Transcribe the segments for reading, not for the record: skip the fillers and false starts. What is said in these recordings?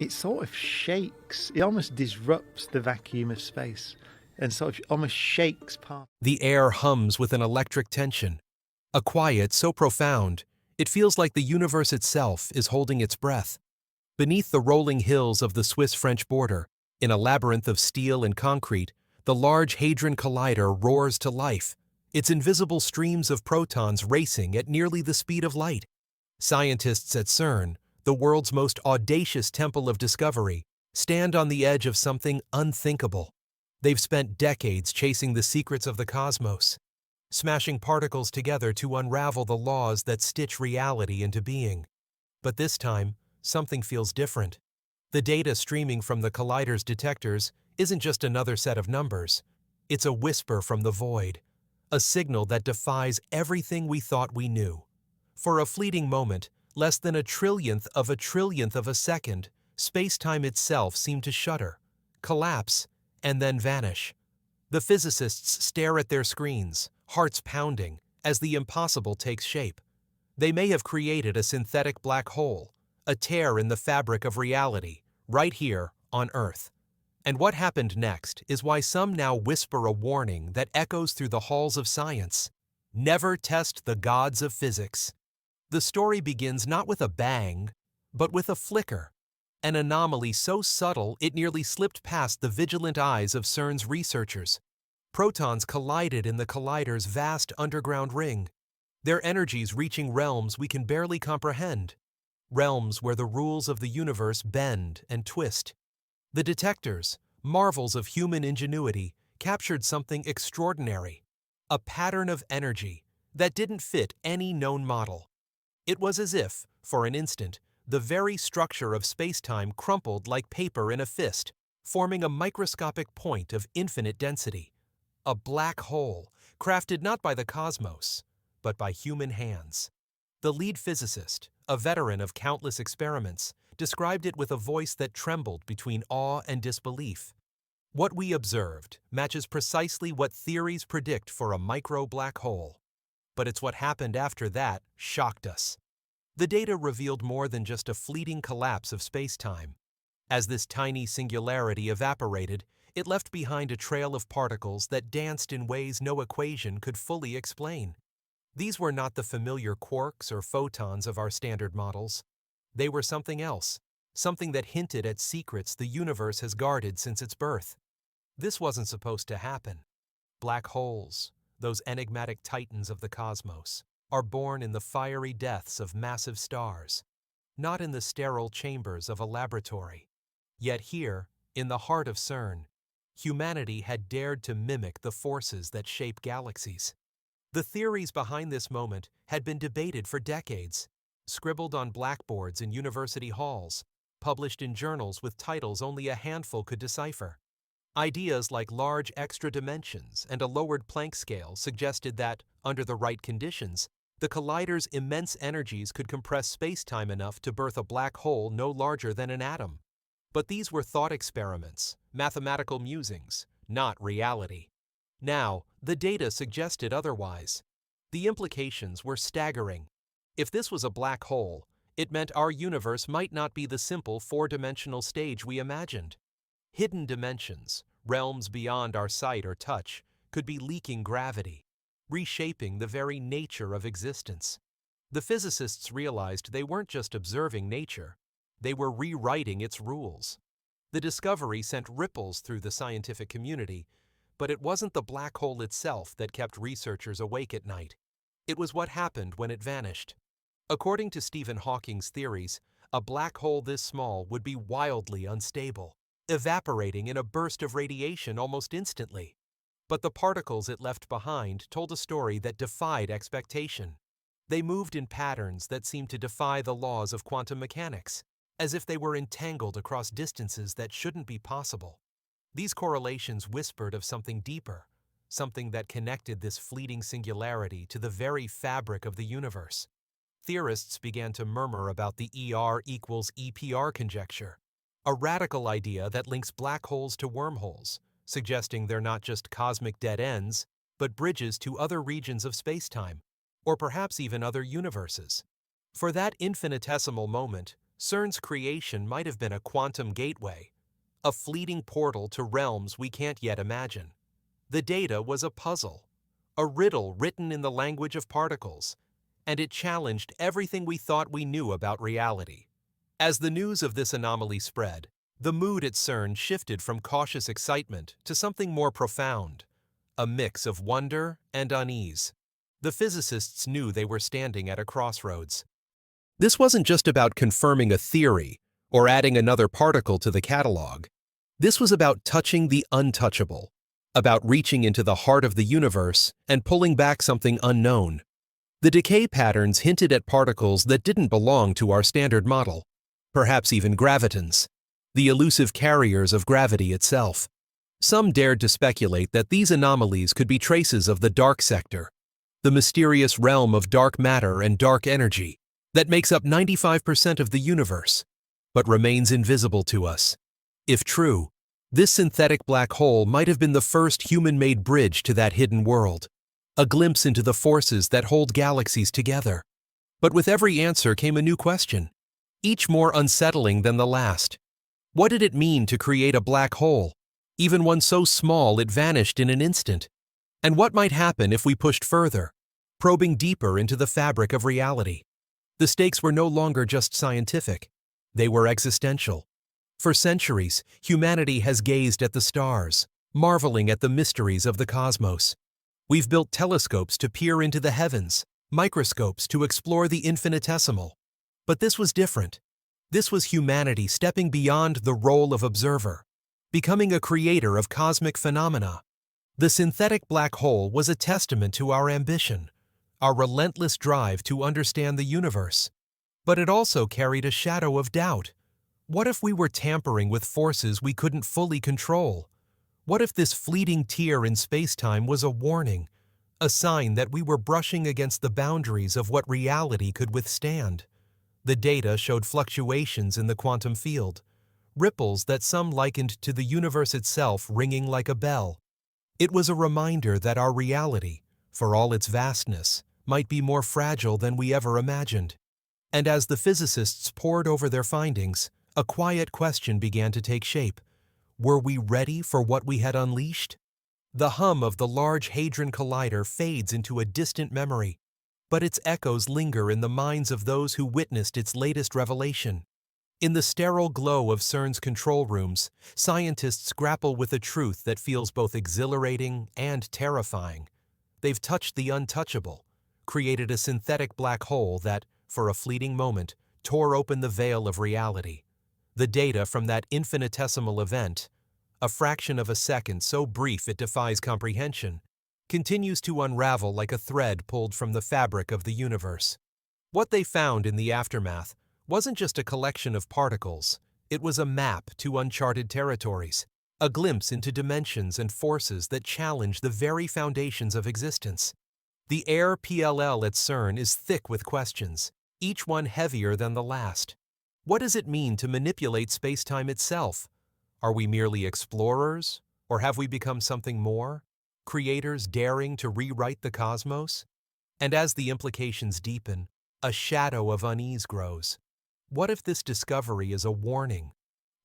it sort of shakes, it almost disrupts the vacuum of space and sort of almost shakes part. The air hums with an electric tension, a quiet so profound, it feels like the universe itself is holding its breath. Beneath the rolling hills of the Swiss-French border, in a labyrinth of steel and concrete, the large Hadron Collider roars to life, its invisible streams of protons racing at nearly the speed of light. Scientists at CERN, the world's most audacious temple of discovery, stand on the edge of something unthinkable. They've spent decades chasing the secrets of the cosmos, smashing particles together to unravel the laws that stitch reality into being. But this time, something feels different. The data streaming from the collider's detectors isn't just another set of numbers. It's a whisper from the void, a signal that defies everything we thought we knew. For a fleeting moment, less than a trillionth of a second, space-time itself seemed to shudder, collapse, and then vanish. The physicists stare at their screens, hearts pounding, as the impossible takes shape. They may have created a synthetic black hole, a tear in the fabric of reality, right here on Earth. And what happened next is why some now whisper a warning that echoes through the halls of science. Never test the gods of physics. The story begins not with a bang, but with a flicker, an anomaly so subtle it nearly slipped past the vigilant eyes of CERN's researchers. Protons collided in the collider's vast underground ring, their energies reaching realms we can barely comprehend, realms where the rules of the universe bend and twist. The detectors, marvels of human ingenuity, captured something extraordinary, a pattern of energy that didn't fit any known model. It was as if, for an instant, the very structure of space-time crumpled like paper in a fist, forming a microscopic point of infinite density. A black hole, crafted not by the cosmos, but by human hands. The lead physicist, a veteran of countless experiments, described it with a voice that trembled between awe and disbelief. What we observed matches precisely what theories predict for a micro-black hole. But it's what happened after that shocked us. The data revealed more than just a fleeting collapse of space-time. As this tiny singularity evaporated, it left behind a trail of particles that danced in ways no equation could fully explain. These were not the familiar quarks or photons of our standard models. They were something else, something that hinted at secrets the universe has guarded since its birth. This wasn't supposed to happen. Black holes, those enigmatic titans of the cosmos, are born in the fiery deaths of massive stars, not in the sterile chambers of a laboratory. Yet here, in the heart of CERN, humanity had dared to mimic the forces that shape galaxies. The theories behind this moment had been debated for decades, scribbled on blackboards in university halls, published in journals with titles only a handful could decipher. Ideas like large extra dimensions and a lowered Planck scale suggested that, under the right conditions, the collider's immense energies could compress space-time enough to birth a black hole no larger than an atom. But these were thought experiments, mathematical musings, not reality. Now, the data suggested otherwise. The implications were staggering. If this was a black hole, it meant our universe might not be the simple four-dimensional stage we imagined. Hidden dimensions, realms beyond our sight or touch, could be leaking gravity, reshaping the very nature of existence. The physicists realized they weren't just observing nature, they were rewriting its rules. The discovery sent ripples through the scientific community, but it wasn't the black hole itself that kept researchers awake at night. It was what happened when it vanished. According to Stephen Hawking's theories, a black hole this small would be wildly unstable, evaporating in a burst of radiation almost instantly. But the particles it left behind told a story that defied expectation. They moved in patterns that seemed to defy the laws of quantum mechanics, as if they were entangled across distances that shouldn't be possible. These correlations whispered of something deeper, something that connected this fleeting singularity to the very fabric of the universe. Theorists began to murmur about the ER equals EPR conjecture, a radical idea that links black holes to wormholes, suggesting they're not just cosmic dead ends, but bridges to other regions of spacetime, or perhaps even other universes. For that infinitesimal moment, CERN's creation might have been a quantum gateway, a fleeting portal to realms we can't yet imagine. The data was a puzzle, a riddle written in the language of particles, and it challenged everything we thought we knew about reality. As the news of this anomaly spread, the mood at CERN shifted from cautious excitement to something more profound, a mix of wonder and unease. The physicists knew they were standing at a crossroads. This wasn't just about confirming a theory or adding another particle to the catalog. This was about touching the untouchable, about reaching into the heart of the universe and pulling back something unknown. The decay patterns hinted at particles that didn't belong to our standard model, perhaps even gravitons, the elusive carriers of gravity itself. Some dared to speculate that these anomalies could be traces of the dark sector, the mysterious realm of dark matter and dark energy that makes up 95% of the universe, but remains invisible to us. If true, this synthetic black hole might have been the first human-made bridge to that hidden world, a glimpse into the forces that hold galaxies together. But with every answer came a new question, each more unsettling than the last. What did it mean to create a black hole, even one so small it vanished in an instant? And what might happen if we pushed further, probing deeper into the fabric of reality? The stakes were no longer just scientific, they were existential. For centuries, humanity has gazed at the stars, marveling at the mysteries of the cosmos. We've built telescopes to peer into the heavens, microscopes to explore the infinitesimal. But this was different. This was humanity stepping beyond the role of observer, becoming a creator of cosmic phenomena. The synthetic black hole was a testament to our ambition, our relentless drive to understand the universe. But it also carried a shadow of doubt. What if we were tampering with forces we couldn't fully control? What if this fleeting tear in space-time was a warning, a sign that we were brushing against the boundaries of what reality could withstand? The data showed fluctuations in the quantum field, ripples that some likened to the universe itself ringing like a bell. It was a reminder that our reality, for all its vastness, might be more fragile than we ever imagined. And as the physicists pored over their findings, a quiet question began to take shape. Were we ready for what we had unleashed? The hum of the Large Hadron Collider fades into a distant memory, but its echoes linger in the minds of those who witnessed its latest revelation. In the sterile glow of CERN's control rooms, scientists grapple with a truth that feels both exhilarating and terrifying. They've touched the untouchable, created a synthetic black hole that, for a fleeting moment, tore open the veil of reality. The data from that infinitesimal event, a fraction of a second so brief it defies comprehension, continues to unravel like a thread pulled from the fabric of the universe. What they found in the aftermath wasn't just a collection of particles, it was a map to uncharted territories, a glimpse into dimensions and forces that challenge the very foundations of existence. The air PLL at CERN is thick with questions, each one heavier than the last. What does it mean to manipulate space-time itself? Are we merely explorers, or have we become something more? Creators daring to rewrite the cosmos? And as the implications deepen, a shadow of unease grows. What if this discovery is a warning,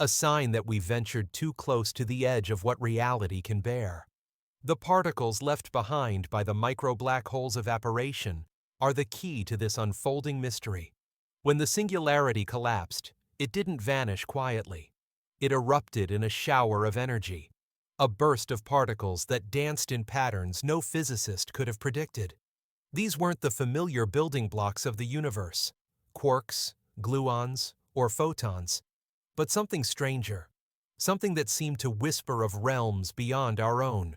a sign that we've ventured too close to the edge of what reality can bear? The particles left behind by the micro-black hole's evaporation are the key to this unfolding mystery. When the singularity collapsed, it didn't vanish quietly. It erupted in a shower of energy, a burst of particles that danced in patterns no physicist could have predicted. These weren't the familiar building blocks of the universe, quarks, gluons, or photons, but something stranger, something that seemed to whisper of realms beyond our own.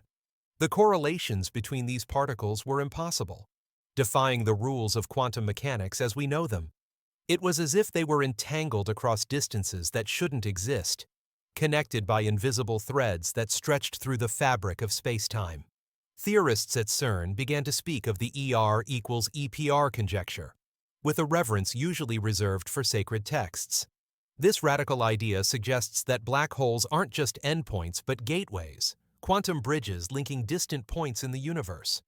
The correlations between these particles were impossible, defying the rules of quantum mechanics as we know them. It was as if they were entangled across distances that shouldn't exist, connected by invisible threads that stretched through the fabric of space-time. Theorists at CERN began to speak of the ER equals EPR conjecture, with a reverence usually reserved for sacred texts. This radical idea suggests that black holes aren't just endpoints but gateways, quantum bridges linking distant points in the universe,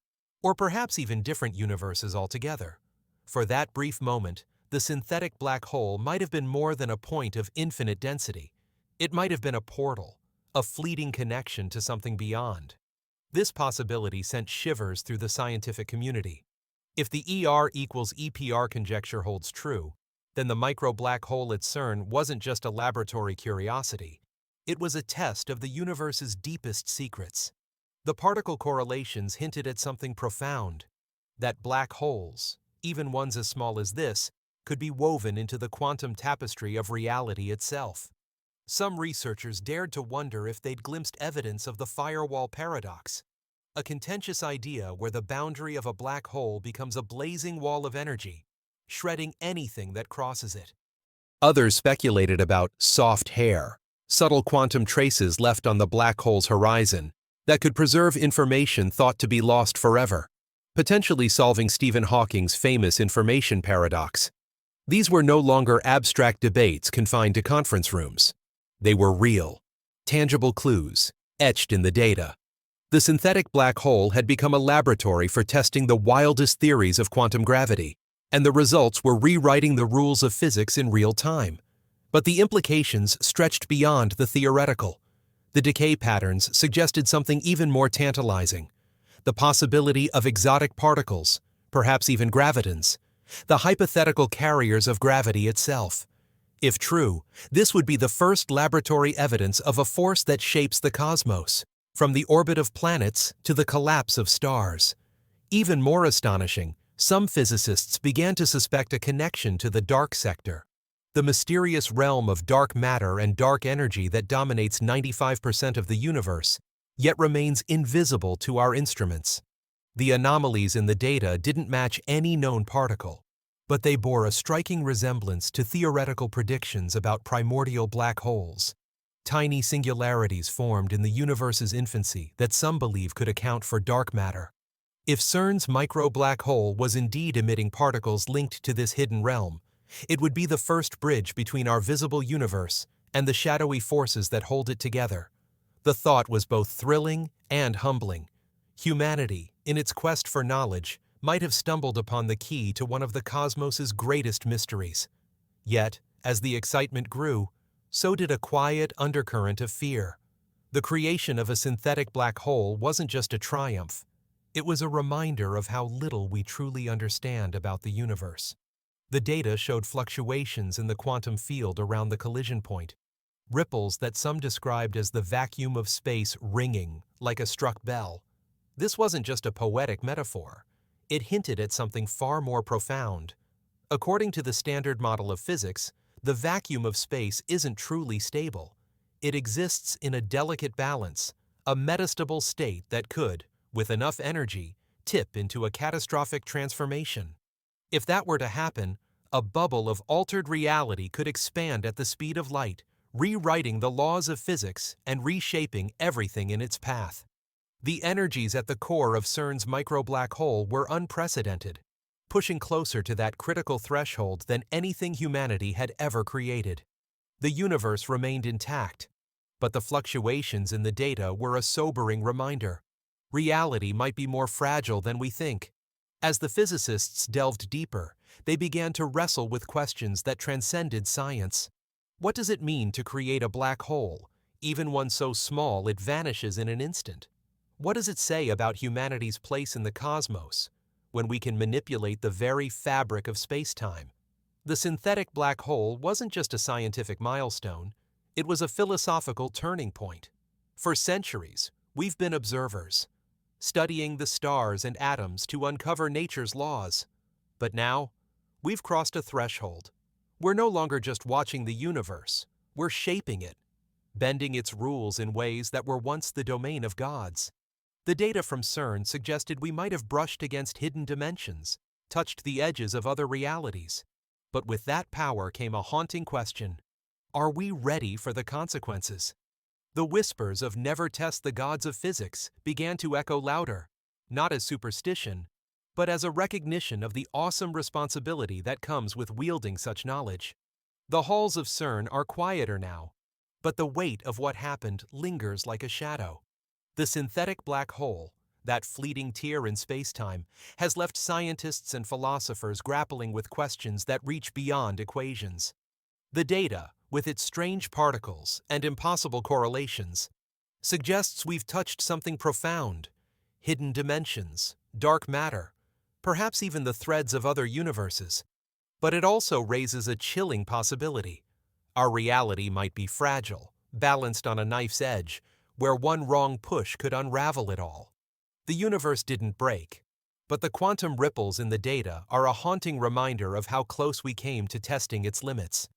or perhaps even different universes altogether. For that brief moment, the synthetic black hole might have been more than a point of infinite density. It might have been a portal, a fleeting connection to something beyond. This possibility sent shivers through the scientific community. If the ER equals EPR conjecture holds true, then the micro-black hole at CERN wasn't just a laboratory curiosity. It was a test of the universe's deepest secrets. The particle correlations hinted at something profound, that black holes, even ones as small as this, could be woven into the quantum tapestry of reality itself. Some researchers dared to wonder if they'd glimpsed evidence of the firewall paradox, a contentious idea where the boundary of a black hole becomes a blazing wall of energy, shredding anything that crosses it. Others speculated about soft hair, subtle quantum traces left on the black hole's horizon that could preserve information thought to be lost forever, potentially solving Stephen Hawking's famous information paradox. These were no longer abstract debates confined to conference rooms. They were real, tangible clues, etched in the data. The synthetic black hole had become a laboratory for testing the wildest theories of quantum gravity, and the results were rewriting the rules of physics in real time. But the implications stretched beyond the theoretical. The decay patterns suggested something even more tantalizing: the possibility of exotic particles, perhaps even gravitons, the hypothetical carriers of gravity itself. If true, this would be the first laboratory evidence of a force that shapes the cosmos, from the orbit of planets to the collapse of stars. Even more astonishing, some physicists began to suspect a connection to the dark sector, the mysterious realm of dark matter and dark energy that dominates 95% of the universe, yet remains invisible to our instruments. The anomalies in the data didn't match any known particle, but they bore a striking resemblance to theoretical predictions about primordial black holes. Tiny singularities formed in the universe's infancy that some believe could account for dark matter. If CERN's micro-black hole was indeed emitting particles linked to this hidden realm, it would be the first bridge between our visible universe and the shadowy forces that hold it together. The thought was both thrilling and humbling. Humanity, in its quest for knowledge, might have stumbled upon the key to one of the cosmos's greatest mysteries. Yet, as the excitement grew, so did a quiet undercurrent of fear. The creation of a synthetic black hole wasn't just a triumph. It was a reminder of how little we truly understand about the universe. The data showed fluctuations in the quantum field around the collision point, ripples that some described as the vacuum of space ringing like a struck bell. This wasn't just a poetic metaphor. It hinted at something far more profound. According to the standard model of physics, the vacuum of space isn't truly stable. It exists in a delicate balance, a metastable state that could, with enough energy, tip into a catastrophic transformation. If that were to happen, a bubble of altered reality could expand at the speed of light, rewriting the laws of physics and reshaping everything in its path. The energies at the core of CERN's micro-black hole were unprecedented, pushing closer to that critical threshold than anything humanity had ever created. The universe remained intact, but the fluctuations in the data were a sobering reminder. Reality might be more fragile than we think. As the physicists delved deeper, they began to wrestle with questions that transcended science. What does it mean to create a black hole, even one so small it vanishes in an instant? What does it say about humanity's place in the cosmos, when we can manipulate the very fabric of space-time? The synthetic black hole wasn't just a scientific milestone, it was a philosophical turning point. For centuries, we've been observers, studying the stars and atoms to uncover nature's laws. But now, we've crossed a threshold. We're no longer just watching the universe, we're shaping it, bending its rules in ways that were once the domain of gods. The data from CERN suggested we might have brushed against hidden dimensions, touched the edges of other realities. But with that power came a haunting question: are we ready for the consequences? The whispers of "never test the gods of physics" began to echo louder, not as superstition, but as a recognition of the awesome responsibility that comes with wielding such knowledge. The halls of CERN are quieter now, but the weight of what happened lingers like a shadow. The synthetic black hole, that fleeting tear in spacetime, has left scientists and philosophers grappling with questions that reach beyond equations. The data, with its strange particles and impossible correlations, suggests we've touched something profound: hidden dimensions, dark matter, perhaps even the threads of other universes. But it also raises a chilling possibility. Our reality might be fragile, balanced on a knife's edge, where one wrong push could unravel it all. The universe didn't break, but the quantum ripples in the data are a haunting reminder of how close we came to testing its limits.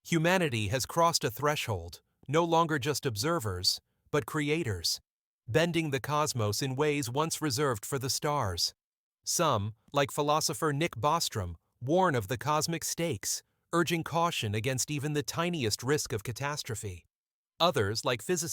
Humanity has crossed a threshold, no longer just observers, but creators, bending the cosmos in ways once reserved for the stars. Some, like philosopher Nick Bostrom, warn of the cosmic stakes, urging caution against even the tiniest risk of catastrophe. Others, like physicists